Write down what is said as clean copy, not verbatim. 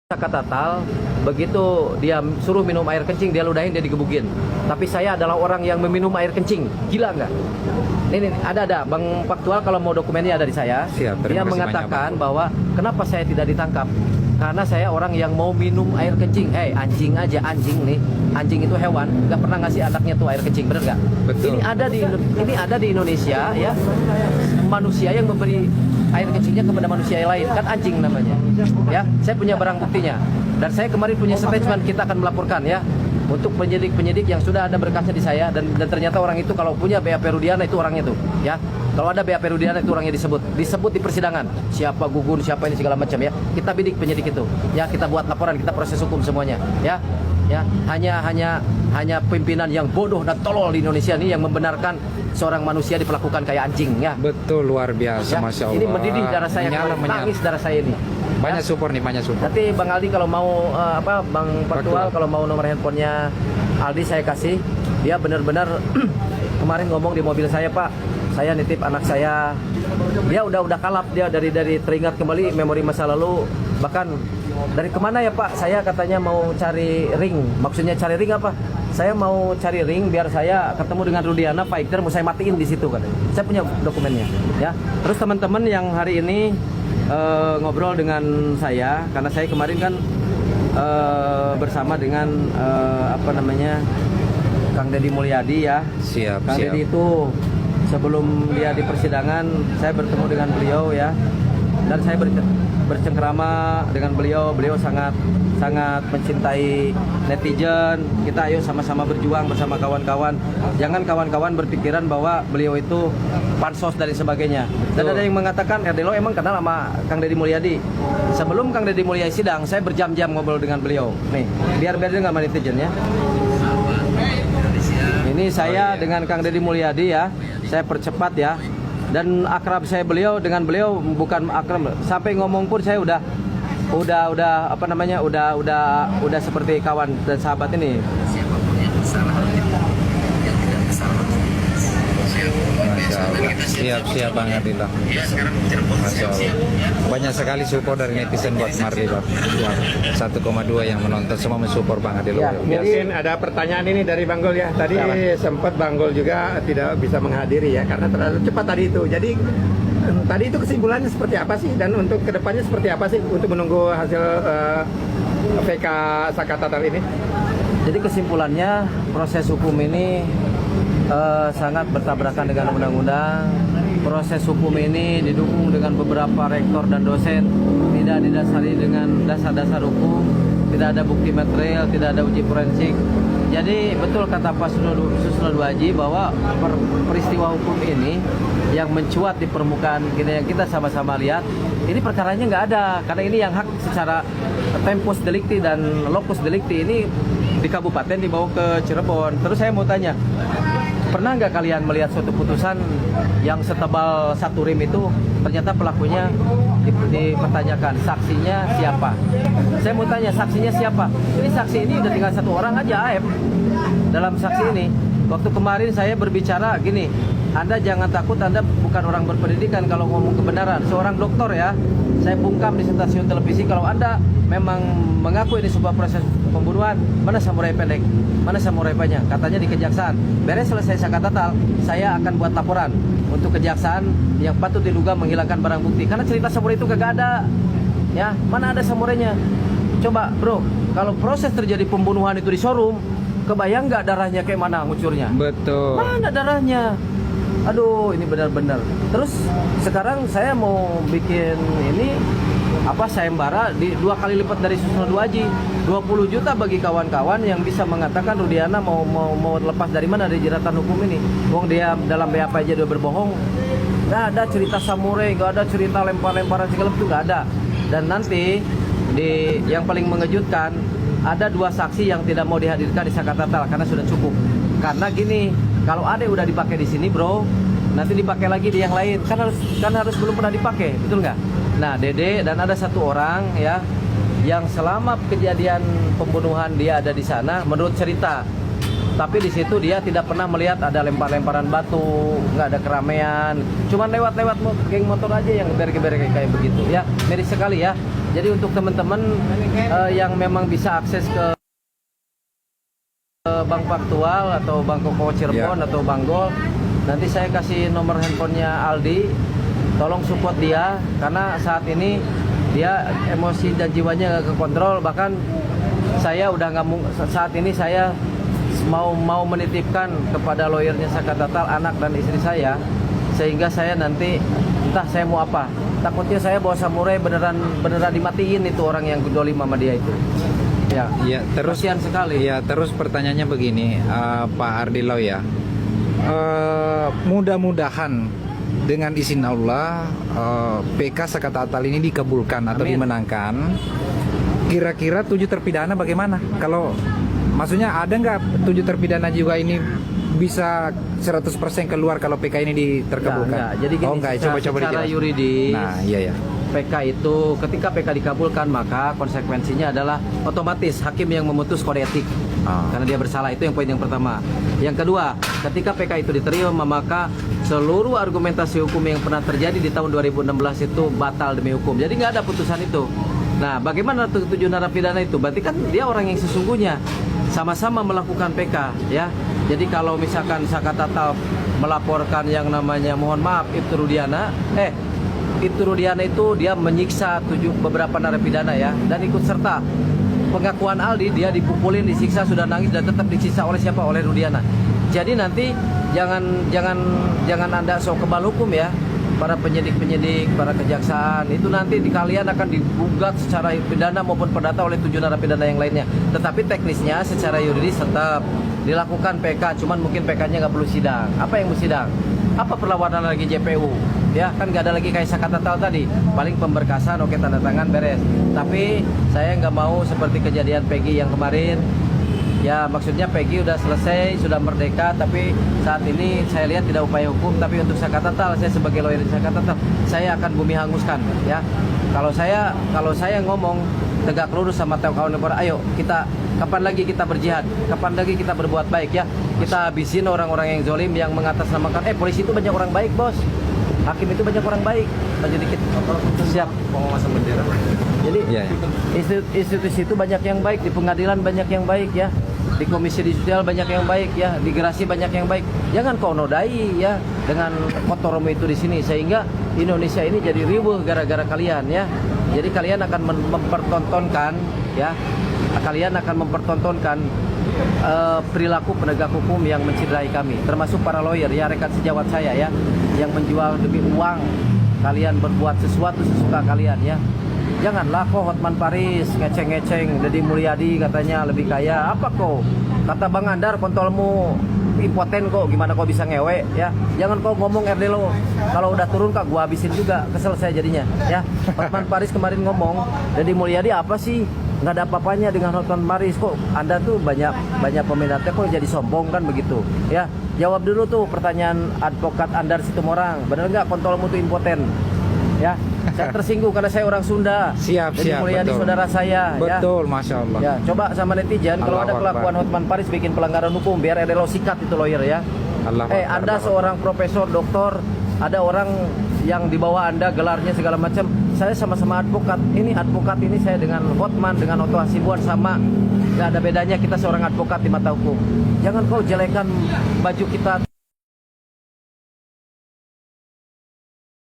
Kata Tal, begitu dia suruh minum air kencing, dia ludahin, dia digebukin. Tapi saya adalah orang yang meminum air kencing. Gila nggak? Ini ada. Bang Faktual kalau mau dokumennya ada di saya. Siap, Dia terima kasih mengatakan banyak, bahwa kenapa saya tidak ditangkap? Karena saya orang yang mau minum air kencing. Anjing aja, anjing nih. Anjing itu hewan, nggak pernah ngasih anaknya tuh air kencing, bener nggak? Betul. Ini ada di Indonesia ya. Manusia yang memberi air kencingnya kepada manusia yang lain, kan anjing namanya. Ya, saya punya barang buktinya. Dan saya kemarin punya statement, kita akan melaporkan ya untuk penyidik-penyidik yang sudah ada berkasnya di saya, dan ternyata orang itu kalau punya BAP Rudiana itu orangnya tuh ya. Kalau ada BAP Rudiana itu orangnya disebut di persidangan. Siapa gugun, siapa ini segala macam ya. Kita bidik penyidik itu. Ya, kita buat laporan, kita proses hukum semuanya ya. Ya, hanya pimpinan yang bodoh dan tolol di Indonesia ini yang membenarkan seorang manusia diperlakukan kayak anjing ya. Betul, luar biasa, Ya, Masya Allah. ini mendidih darah saya, tangis darah saya ini. Banyak Ya. support nih, banyak support. Nanti Bang Aldi kalau mau Bang Faktual Faktual. kalau mau nomor handphonenya Aldi saya kasih. Dia benar-benar kemarin ngomong di mobil saya, Pak. Saya nitip anak saya. Dia udah kalap, dia dari teringat kembali memori masa lalu. Bahkan dari kemana ya Pak? Saya katanya mau cari ring. Maksudnya cari ring apa? Saya mau cari ring biar saya ketemu dengan Rudiana, Pak Ikter mau saya matiin di situ katanya. Saya punya dokumennya ya. Terus teman-teman yang hari ini ngobrol dengan saya, karena saya kemarin kan bersama dengan Kang Deddy Mulyadi ya. Siap, Kang siap. Deddy itu sebelum dia di persidangan saya bertemu dengan beliau ya, dan saya bercengkrama dengan beliau. Beliau sangat mencintai netizen. Kita ayo sama-sama berjuang bersama kawan-kawan. Jangan kawan-kawan berpikiran bahwa beliau itu pansos dan sebagainya. Dan ada yang mengatakan RDLO emang kenal sama Kang Deddy Mulyadi. Sebelum Kang Deddy Mulyadi sidang, saya berjam-jam ngobrol dengan beliau. Nih, biar dia nggak sama netizen ya. Ini saya dengan Kang Deddy Mulyadi ya. Saya percepat ya. Dan akrab saya dengan beliau bukan akrab, sampai ngomong pun saya udah seperti kawan dan sahabat ini. Masya Allah. Siap Bang Adillah. Masya Allah. Banyak sekali support dari netizen buat Marli, Bang. 1,2 yang menonton semua mensupport Bang Adillah. Ya, Mungkin ada pertanyaan ini dari Bang Gol ya. Tadi sempat Bang Gol juga tidak bisa menghadiri ya karena terlalu cepat tadi itu. Jadi tadi itu kesimpulannya seperti apa sih, dan untuk kedepannya seperti apa sih untuk menunggu hasil VK Sakata Tal ini? Jadi kesimpulannya proses hukum ini sangat bertabrakan dengan undang-undang. Proses hukum ini didukung dengan beberapa rektor dan dosen, tidak didasari dengan dasar-dasar hukum, tidak ada bukti material, tidak ada uji forensik. Jadi betul kata Pak Susno Duaji bahwa peristiwa hukum ini yang mencuat di permukaan gini yang kita sama-sama lihat, ini perkaranya nggak ada, karena ini yang hak secara tempus delicti dan locus delicti ini di kabupaten dibawa ke Cirebon. Terus saya mau tanya, pernah nggak kalian melihat suatu putusan yang setebal satu rim itu ternyata pelakunya dipertanyakan, saksinya siapa? Saya mau tanya, saksinya siapa? Ini saksi ini udah tinggal satu orang aja, AF. Dalam saksi ini, waktu kemarin saya berbicara gini, Anda jangan takut, Anda bukan orang berpendidikan kalau ngomong kebenaran. Seorang dokter ya, saya bungkam di stasiun televisi, kalau Anda memang mengaku ini sebuah proses pembunuhan, mana samurai pendek, mana samurai panjang? Katanya di kejaksaan. Beres selesai Sakata Tal, saya akan buat laporan untuk kejaksaan yang patut diduga menghilangkan barang bukti. Karena cerita samurai itu kagak ada. Ya, mana ada samurainya? Coba, Bro, kalau proses terjadi pembunuhan itu di showroom, kebayang nggak darahnya kayak mana ngucurnya? Betul. Mana darahnya? Aduh, ini benar-benar. Terus sekarang saya mau bikin ini sayembara di 2 kali lipat dari Susno Duaji, 20 juta bagi kawan-kawan yang bisa mengatakan Rudiana mau lepas dari mana dari jeratan hukum ini. Wong dia dalam BAP aja dia berbohong. Nggak ada cerita samurai, nggak ada cerita lempar-lemparan segala itu nggak ada. Dan nanti yang paling mengejutkan, ada 2 saksi yang tidak mau dihadirkan di Sakata Tal karena sudah cukup. Karena gini, kalau ada udah dipakai di sini, Bro, nanti dipakai lagi di yang lain. Kan harus belum pernah dipakai, betul nggak? Nah, Dede dan ada 1 orang ya yang selama kejadian pembunuhan dia ada di sana menurut cerita. Tapi di situ dia tidak pernah melihat ada lempar-lemparan batu, nggak ada keramaian. Cuman lewat geng motor aja yang berge-berge kayak begitu ya. Miris sekali ya. Jadi untuk teman-teman yang memang bisa akses ke Bank Faktual atau Bank Koko Cirebon atau Banggol, nanti saya kasih nomor handphonenya Aldi. Tolong support dia karena saat ini dia emosi dan jiwanya nggak kekontrol. Bahkan saya udah nggak saat ini saya mau menitipkan kepada lawyernya Sakatatal anak dan istri saya, sehingga saya nanti entah saya mau apa. Takutnya saya bawa samurai beneran dimatiin itu orang yang dolim sama dia itu. Ya, terus kasihan sekali. Ya, terus pertanyaannya begini, Pak Ardilau ya. Mudah-mudahan dengan izin Allah PK Sakatatal ini dikabulkan atau dimenangkan. Kira-kira 7 terpidana bagaimana? Kalau maksudnya ada nggak 7 terpidana juga ini bisa 100% keluar kalau PK ini terkabulkan? Enggak. Jadi gini, coba secara yuridis. Nah, iya. PK itu ketika PK dikabulkan maka konsekuensinya adalah otomatis hakim yang memutus kode etik karena dia bersalah. Itu yang poin yang pertama. Yang kedua, ketika PK itu diterima maka seluruh argumentasi hukum yang pernah terjadi di tahun 2016 itu batal demi hukum. Jadi nggak ada putusan itu. Nah, bagaimana 7 narapidana itu? Berarti kan dia orang yang sesungguhnya sama-sama melakukan PK, ya. Jadi kalau misalkan Sakatatal melaporkan yang namanya mohon maaf Ibtu Rudiana itu dia menyiksa beberapa narapidana ya, dan ikut serta pengakuan Aldi dia dipukulin, disiksa, sudah nangis dan tetap disiksa oleh siapa? Oleh Rudiana. Jadi nanti jangan Anda sok kebal hukum ya. Para penyidik, para kejaksaan itu nanti kalian akan digugat secara pidana maupun perdata oleh 7 narapidana yang lainnya. Tetapi teknisnya secara yuridis tetap dilakukan PK, cuman mungkin PK-nya nggak perlu sidang. Apa yang bersidang? Apa perlawanan lagi JPU? Ya kan nggak ada lagi kayak Sakatatal tadi. Paling pemberkasan, oke, tanda tangan, beres. Tapi saya nggak mau seperti kejadian Peggy yang kemarin. Ya maksudnya Peggy udah selesai, sudah merdeka, tapi saat ini saya lihat tidak upaya hukum. Tapi untuk Sakatatal, saya sebagai lawyer Sakatatal, saya akan bumi hanguskan ya. Kalau saya ngomong tegak lurus sama kawan-kawan, ayo kita kapan lagi kita berjihad, kapan lagi kita berbuat baik ya. Kita habisin orang-orang yang zolim, yang mengatasnamakan polisi itu banyak orang baik bos, hakim itu banyak orang baik. Lanjut dikit. Siap. Pengawasan bendera. Jadi institusi itu banyak yang baik, di pengadilan banyak yang baik ya, di komisi judisial banyak yang baik ya, di gerasi banyak yang baik. Jangan kau nodai ya dengan kotormu itu di sini, sehingga Indonesia ini jadi ribuh gara-gara kalian ya. Jadi kalian akan mempertontonkan ya, perilaku penegak hukum yang menciderai kami, termasuk para lawyer ya, rekan sejawat saya ya, yang menjual demi uang. Kalian berbuat sesuatu sesuka kalian ya. Janganlah kok Hotman Paris ngeceng-ngeceng Deddy Mulyadi katanya lebih kaya. Apa kok? Kata Bang Andar kontolmu impoten kok, gimana kok bisa ngewe ya. Jangan kok ngomong Erdelo. Kalau udah turun kak gua habisin juga, kesel saya jadinya ya. Hotman Paris kemarin ngomong Deddy Mulyadi apa sih? Nggak ada apa-apanya dengan Hotman Paris. Kok Anda tuh banyak peminatnya kok jadi sombong kan begitu ya. Jawab dulu tuh pertanyaan advokat Andar Situmorang, bener nggak kontolmu tuh impoten ya. Saya tersinggung karena saya orang Sunda. Siap, Mulyadi betul. saudara saya. Betul, ya. Masya Allah. Ya, coba sama netizen kalau ada kelakuan Hotman Paris bikin pelanggaran hukum, biar ada lo sikat itu lawyer ya. Anda seorang profesor, doktor, ada orang yang di bawah Anda gelarnya segala macam. Saya sama-sama advokat. Ini advokat ini saya dengan Hotman, dengan Otto Hasibuan sama. Gak ada bedanya, kita seorang advokat di mata hukum. Jangan kau jelekan baju kita